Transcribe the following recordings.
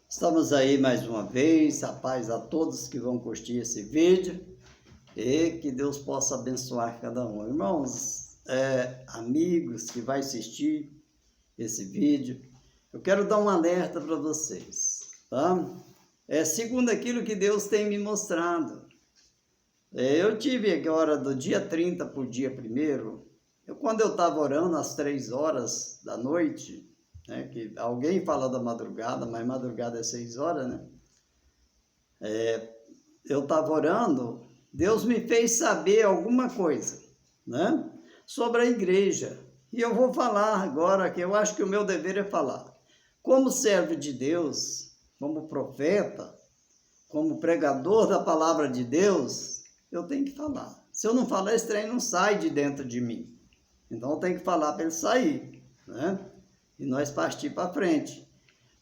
Estamos aí mais uma vez, a paz a todos que vão curtir esse vídeo e que Deus possa abençoar cada um. Irmãos, amigos que vai assistir esse vídeo, eu quero dar um alerta para vocês, tá? Segundo aquilo que Deus tem me mostrado. Eu tive agora do dia 30 para o dia 1º, quando eu estava orando às 3 horas da noite, que alguém fala da madrugada, mas madrugada é 6 horas, né? Eu estava orando, Deus me fez saber alguma coisa, né? Sobre a igreja. E eu vou falar agora, que eu acho que o meu dever é falar. Como servo de Deus, como profeta, como pregador da palavra de Deus, eu tenho que falar. Se eu não falar, esse trem não sai de dentro de mim. Então eu tenho que falar para ele sair, né? E nós partir para frente.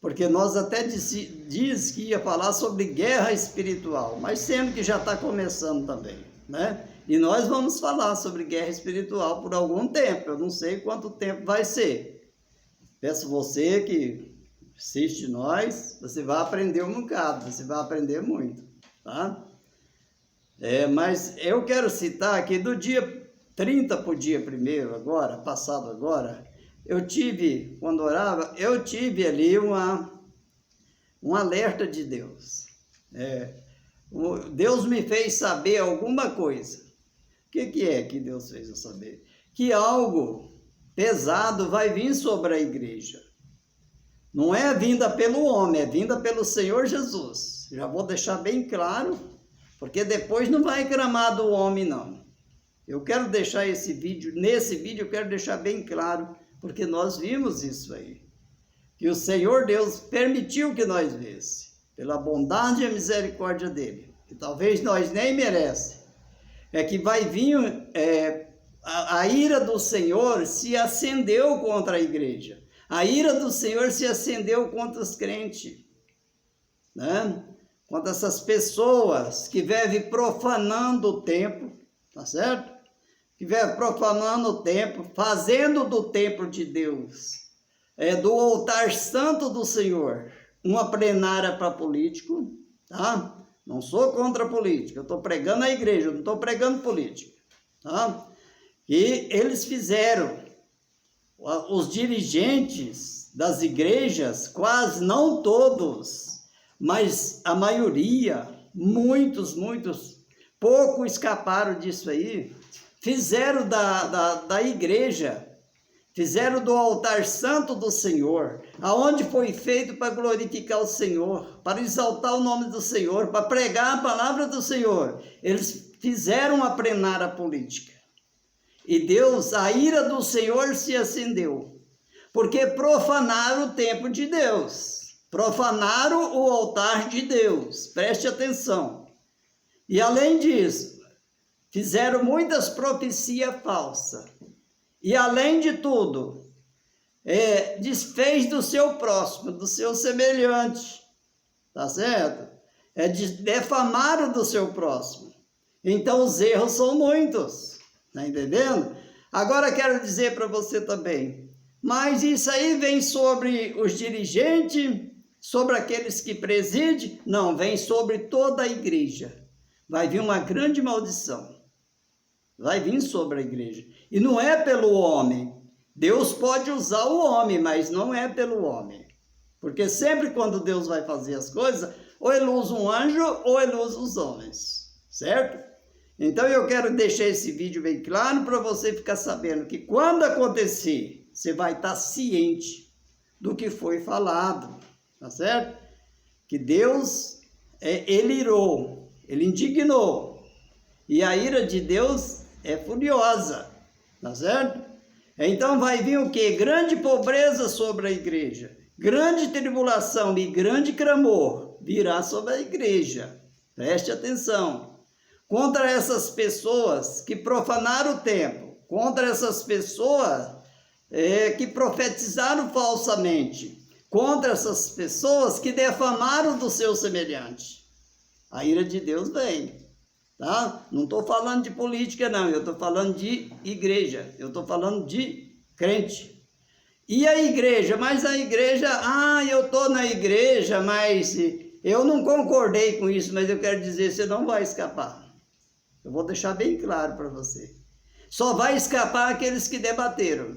Porque nós até diz que ia falar sobre guerra espiritual, mas sendo que já está começando também, né? E nós vamos falar sobre guerra espiritual por algum tempo, eu não sei quanto tempo vai ser. Peço você que assiste nós, você vai aprender um bocado, você vai aprender muito, tá? Mas eu quero citar que do dia 30 para o dia 1º agora, passado agora, eu tive, quando orava, eu tive ali um alerta de Deus. Deus me fez saber alguma coisa. O que é que Deus fez eu saber? Que algo pesado vai vir sobre a igreja. Não é vinda pelo homem, é vinda pelo Senhor Jesus. Já vou deixar bem claro, porque depois não vai reclamar do homem, não. Eu quero deixar nesse vídeo eu quero deixar bem claro, porque nós vimos isso aí, que o Senhor Deus permitiu que nós visse, pela bondade e a misericórdia dele, que talvez nós nem merecemos, que vai vir, a ira do Senhor se acendeu contra a igreja, a ira do Senhor se acendeu contra os crentes, né? Contra essas pessoas que vivem profanando o templo, tá certo? Que vem profanando o templo, fazendo do templo de Deus, do altar santo do Senhor, uma plenária para político, tá? Não sou contra a política, eu estou pregando a igreja, eu não estou pregando política, tá? E eles fizeram, os dirigentes das igrejas, quase, não todos, mas a maioria, muitos, pouco escaparam disso aí, fizeram da igreja, fizeram do altar santo do Senhor, aonde foi feito para glorificar o Senhor, para exaltar o nome do Senhor, para pregar a palavra do Senhor. Eles fizeram a plenária política. E Deus, a ira do Senhor se acendeu, porque profanaram o templo de Deus, profanaram o altar de Deus, preste atenção. E além disso, fizeram muitas profecias falsas. E além de tudo, desfez do seu próximo, do seu semelhante. Tá certo? Defamaram do seu próximo. Então os erros são muitos. Tá entendendo? Agora quero dizer para você também. Mas isso aí vem sobre os dirigentes, sobre aqueles que presidem? Não, vem sobre toda a igreja. Vai vir uma grande maldição. Vai vir sobre a igreja. E não é pelo homem. Deus pode usar o homem, mas não é pelo homem. Porque sempre quando Deus vai fazer as coisas, ou ele usa um anjo, ou ele usa os homens. Certo? Então eu quero deixar esse vídeo bem claro para você ficar sabendo que quando acontecer, você vai estar ciente do que foi falado. Tá certo? Que Deus, ele irou, ele indignou. E a ira de Deus é furiosa, tá certo? Então vai vir o quê? Grande pobreza sobre a igreja, grande tribulação e grande clamor virá sobre a igreja. Preste atenção. Contra essas pessoas que profanaram o templo, contra essas pessoas que profetizaram falsamente, contra essas pessoas que defamaram do seu semelhante. A ira de Deus vem. Tá? Não estou falando de política, não. Eu estou falando de igreja. Eu estou falando de crente. E a igreja? Mas a igreja, eu estou na igreja, mas eu não concordei com isso, mas eu quero dizer, você não vai escapar. Eu vou deixar bem claro para você. Só vai escapar aqueles que debateram.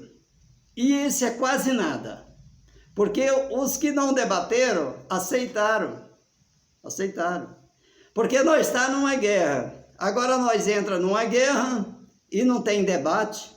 E isso é quase nada. Porque os que não debateram, aceitaram. Aceitaram. Porque nós estamos numa guerra. Agora nós entramos numa guerra e não tem debate,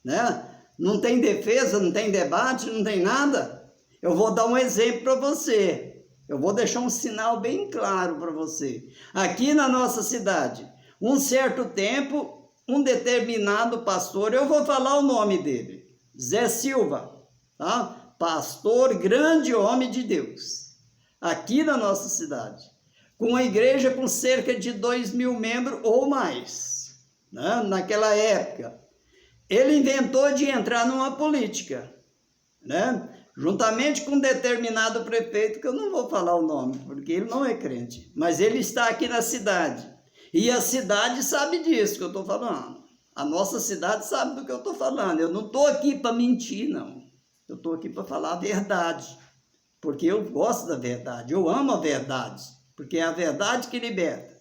né? Não tem defesa, não tem debate, não tem nada. Eu vou dar um exemplo para você. Eu vou deixar um sinal bem claro para você. Aqui na nossa cidade, um certo tempo, um determinado pastor, eu vou falar o nome dele, Zé Silva, tá? Pastor, grande homem de Deus, aqui na nossa cidade, com uma igreja com cerca de 2.000 membros ou mais, né? Naquela época. Ele inventou de entrar numa política, né? Juntamente com um determinado prefeito, que eu não vou falar o nome, porque ele não é crente, mas ele está aqui na cidade. E a cidade sabe disso que eu estou falando. A nossa cidade sabe do que eu estou falando. Eu não estou aqui para mentir, não. Eu estou aqui para falar a verdade, porque eu gosto da verdade, eu amo a verdade, porque é a verdade que liberta.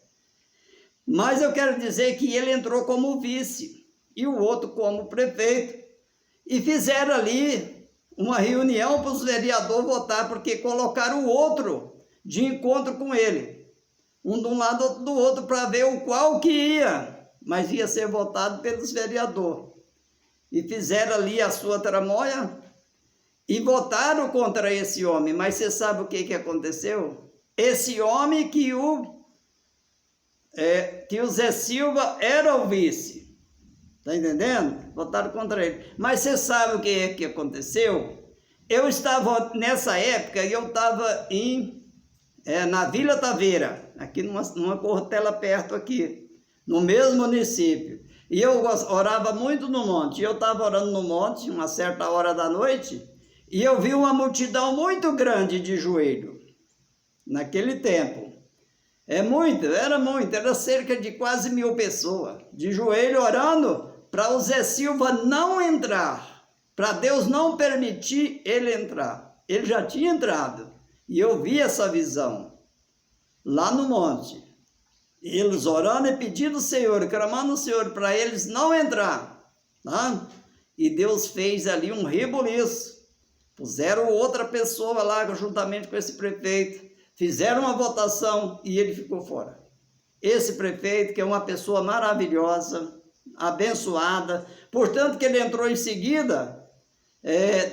Mas eu quero dizer que ele entrou como vice e o outro como prefeito, e fizeram ali uma reunião para os vereadores votar, porque colocaram o outro de encontro com ele, um de um lado, outro do outro, para ver o qual que ia, mas ia ser votado pelos vereadores. E fizeram ali a sua tramóia e votaram contra esse homem. Mas você sabe o que aconteceu? Esse homem que o Zé Silva era o vice. Está entendendo? Votaram contra ele. Mas você sabe o que aconteceu? Eu estava, nessa época, eu estava na Vila Taveira, aqui numa cortela perto aqui, no mesmo município. E eu orava muito no monte. Eu estava orando no monte, uma certa hora da noite, e eu vi uma multidão muito grande de joelho, naquele tempo. Era cerca de quase 1.000 pessoas, de joelho orando, para o Zé Silva não entrar, para Deus não permitir ele entrar. Ele já tinha entrado, e eu vi essa visão, lá no monte, eles orando e pedindo ao Senhor, clamando ao Senhor para eles não entrar, tá? E Deus fez ali um rebuliço, puseram outra pessoa lá, juntamente com esse prefeito, fizeram uma votação e ele ficou fora. Esse prefeito, que é uma pessoa maravilhosa, abençoada, portanto que ele entrou em seguida,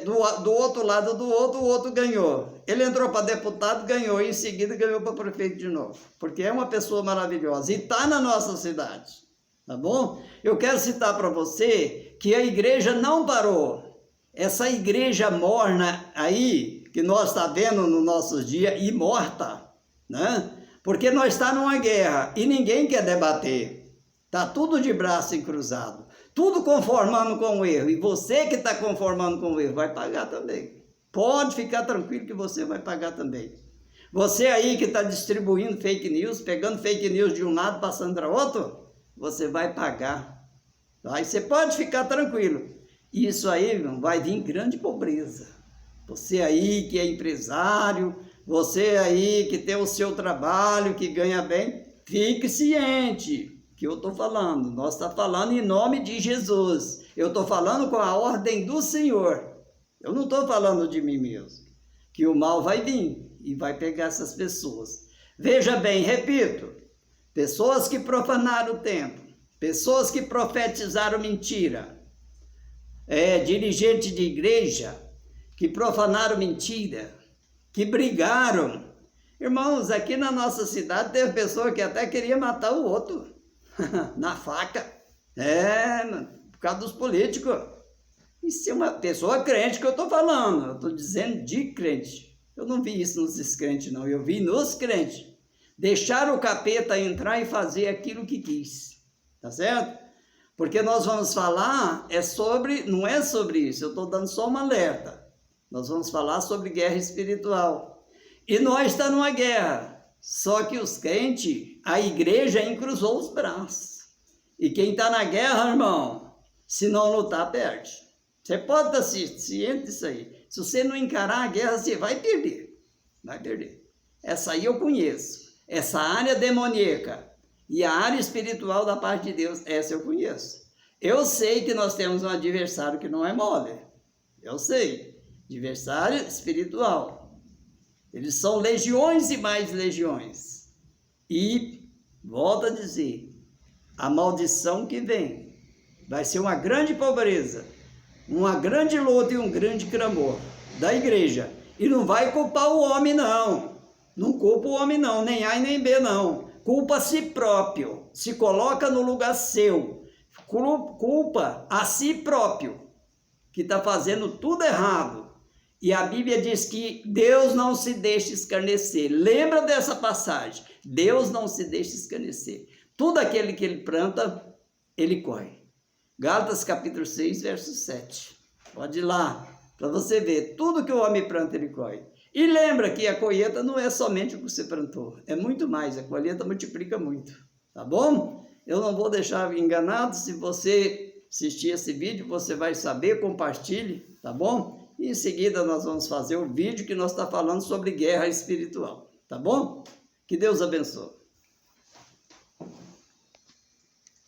do outro lado do outro, o outro ganhou. Ele entrou para deputado, ganhou, e em seguida ganhou para prefeito de novo, porque é uma pessoa maravilhosa e está na nossa cidade, tá bom? Eu quero citar para você que a igreja não parou. Essa igreja morna aí, que nós está vendo nos nossos dias, e morta, né? Porque nós está numa guerra e ninguém quer debater. Está tudo de braço cruzado, tudo conformando com o erro. E você que está conformando com o erro vai pagar também. Pode ficar tranquilo que você vai pagar também. Você aí que está distribuindo fake news, pegando fake news de um lado, passando para outro, você vai pagar. Aí você pode ficar tranquilo. Isso aí vai vir grande pobreza. Você aí que é empresário, você aí que tem o seu trabalho, que ganha bem, fique ciente que eu estou falando. Nós estamos falando em nome de Jesus. Eu estou falando com a ordem do Senhor. Eu não estou falando de mim mesmo. Que o mal vai vir e vai pegar essas pessoas. Veja bem, repito, pessoas que profanaram o templo, pessoas que profetizaram mentira, dirigentes de igreja que profanaram mentira, que brigaram. Irmãos, aqui na nossa cidade teve pessoa que até queria matar o outro, na faca, por causa dos políticos. Isso é uma pessoa crente que eu estou falando, eu estou dizendo de crente. Eu não vi isso nos descrentes não, eu vi nos crentes. Deixaram o capeta entrar e fazer aquilo que quis, tá certo? Porque nós vamos falar, não é sobre isso, eu estou dando só um alerta. Nós vamos falar sobre guerra espiritual. E nós estamos numa guerra. Só que os crentes, a igreja encruzou os braços. E quem está na guerra, irmão, se não lutar, perde. Você pode estar ciente disso aí. Se você não encarar a guerra, você vai perder. Vai perder. Essa aí eu conheço. Essa área demoníaca e a área espiritual da parte de Deus, essa eu conheço. Eu sei que nós temos um adversário que não é mole. Eu sei. Adversário espiritual. Eles são legiões e mais legiões. E, volto a dizer, a maldição que vem vai ser uma grande pobreza, uma grande luta e um grande clamor da igreja. E não vai culpar o homem, não. Não culpa o homem, não. Nem A e nem B, não. Culpa a si próprio. Se coloca no lugar seu. Culpa a si próprio, que está fazendo tudo errado. E a Bíblia diz que Deus não se deixa escarnecer. Lembra dessa passagem? Deus não se deixa escarnecer. Tudo aquele que ele planta, ele colhe. Gálatas capítulo 6, verso 7. Pode ir lá, para você ver. Tudo que o homem planta, ele colhe. E lembra que a colheita não é somente o que você plantou. É muito mais. A colheita multiplica muito. Tá bom? Eu não vou deixar enganado. Se você assistir esse vídeo, você vai saber. Compartilhe, tá bom? E em seguida nós vamos fazer o vídeo que nós estamos falando sobre guerra espiritual. Tá bom? Que Deus abençoe.